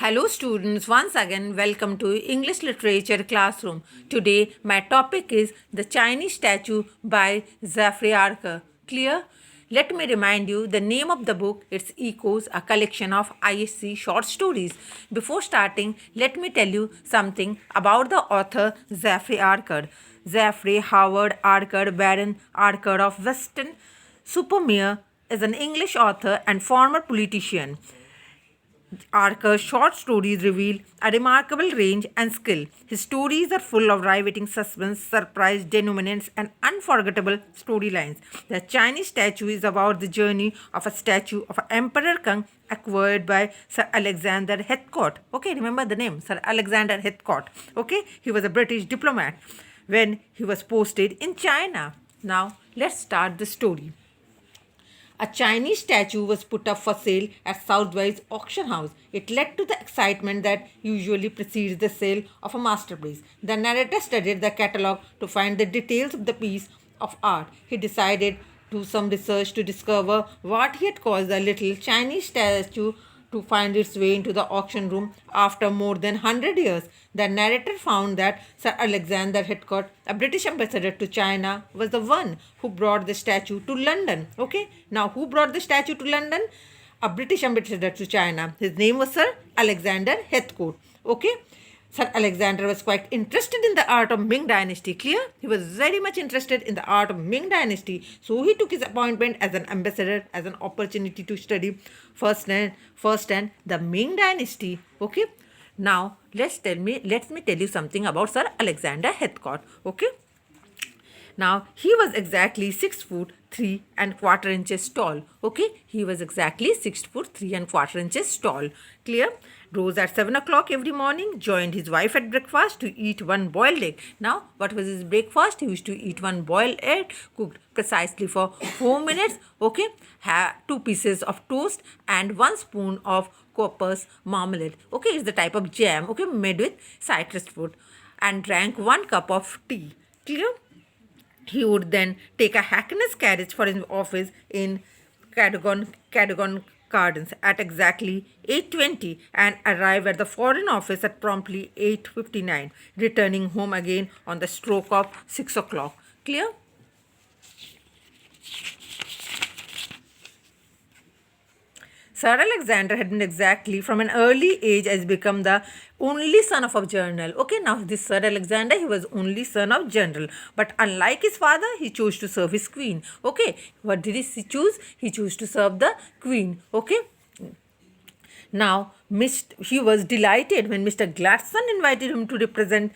Hello students, once again welcome to English Literature Classroom. Today my topic is The Chinese Statue by Jeffrey Archer. Clear? Let me remind you the name of the book. It's Echoes, a collection of ISC short stories. Before starting, let me tell you something about the author Jeffrey Archer. Jeffrey Howard Archer, Baron Archer of Weston Supermere, is an English author and former politician. Archer's short stories reveal a remarkable range and skill. His stories are full of riveting suspense, surprise, denouements, and unforgettable storylines. The Chinese Statue is about the journey of a statue of Emperor Kang acquired by Sir Alexander Heathcote. Okay, remember the name, Sir Alexander Heathcote. Okay, he was a British diplomat when he was posted in China. Now, let's start the story. A Chinese statue was put up for sale at Southway's auction house. It led to the excitement that usually precedes the sale of a masterpiece. The narrator studied the catalogue to find the details of the piece of art. He decided to do some research to discover what he had caused the little Chinese statue to find its way into the auction room after more than 100 years. The narrator found that Sir Alexander Heathcote, a British ambassador to China, was the one who brought the statue to London. Okay, now who brought the statue to London? A British ambassador to China. His name was Sir Alexander Heathcote. Okay, Sir Alexander was quite interested in the art of Ming Dynasty. Clear? He was very much interested in the art of Ming Dynasty. So he took his appointment as an ambassador as an opportunity to study firsthand the Ming Dynasty. Okay. Now let me tell you something about Sir Alexander Heathcote. Okay. Now he was exactly 6 foot 3 and 1/4 inches tall. Okay, he was exactly 6 foot 3 and 1/4 inches tall. Clear? Rose at 7 o'clock every morning, joined his wife at breakfast to eat one boiled egg. Now, what was his breakfast? He used to eat one boiled egg cooked precisely for 4 minutes. Okay, have 2 pieces of toast and 1 spoon of Cooper's marmalade. Okay, it's the type of jam. Okay, made with citrus fruit, and drank 1 cup of tea. Clear? He would then take a hackney's carriage for his office in Cadogan Gardens at exactly 8:20 and arrive at the Foreign Office at promptly 8:59, returning home again on the stroke of 6 o'clock. Clear? Sir Alexander had been exactly from an early age has become the only son of a general. Okay, now this Sir Alexander, he was only son of general. But unlike his father, he chose to serve his queen. Okay, what did he choose? He chose to serve the queen. Okay. Now, he was delighted when Mr. Gladstone invited him to represent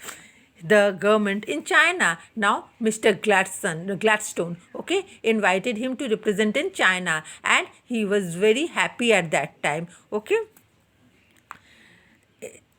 the government in China. Now, Mr. Gladstone, okay, invited him to represent in China, and he was very happy at that time. Okay.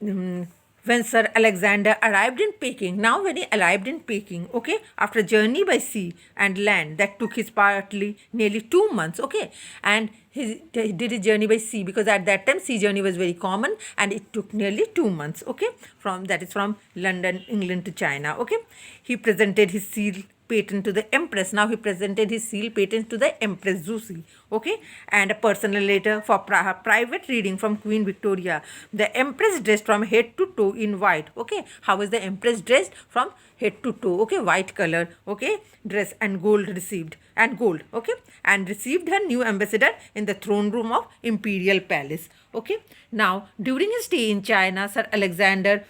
When Sir Alexander arrived in Peking, now when he arrived in Peking, okay, after a journey by sea and land that took his partly nearly 2 months, okay, and he did his journey by sea because at that time sea journey was very common and it took nearly 2 months, okay, from London, England to China, okay. He presented his seal patent to the Empress. Now he presented his seal patent to the Empress Zusi, okay, and a personal letter for private reading from Queen Victoria. The Empress dressed from head to toe in white. Okay, how is the Empress dressed? From head to toe. Okay, white color. Okay, dress and gold received and gold. Okay, and received her new ambassador in the throne room of Imperial Palace. Okay, now during his stay in China, Sir Alexander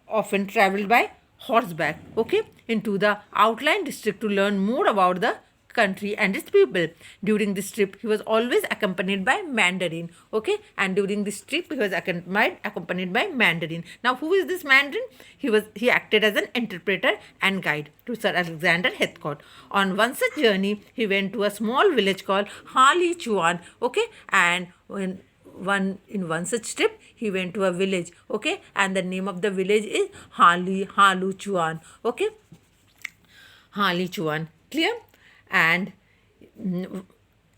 often traveled by horseback, okay, into the outlying district to learn more about the country and its people. During this trip, he was always accompanied by Mandarin, okay, and during this trip, he was accompanied by Mandarin. Now, who is this Mandarin? He acted as an interpreter and guide to Sir Alexander Heathcote. On one such journey, he went to a small village called Hali Chuan, okay, and in one such trip he went to a village, okay, and the name of the village is Halu Chuan, okay, Hali Chuan. Clear? And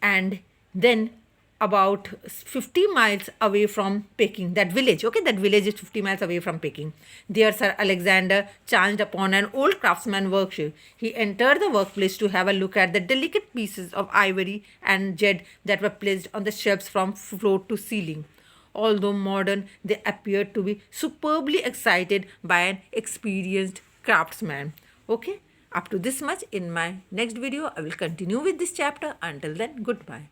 and then about 50 miles away from Peking, that village, okay, that village is 50 miles away from Peking. There Sir Alexander chanced upon an old craftsman workshop. He entered the workplace to have a look at the delicate pieces of ivory and jade that were placed on the shelves from floor to ceiling. Although modern, they appear to be superbly excited by an experienced craftsman. Okay, up to this much. In my next video, I will continue with this chapter. Until then, goodbye.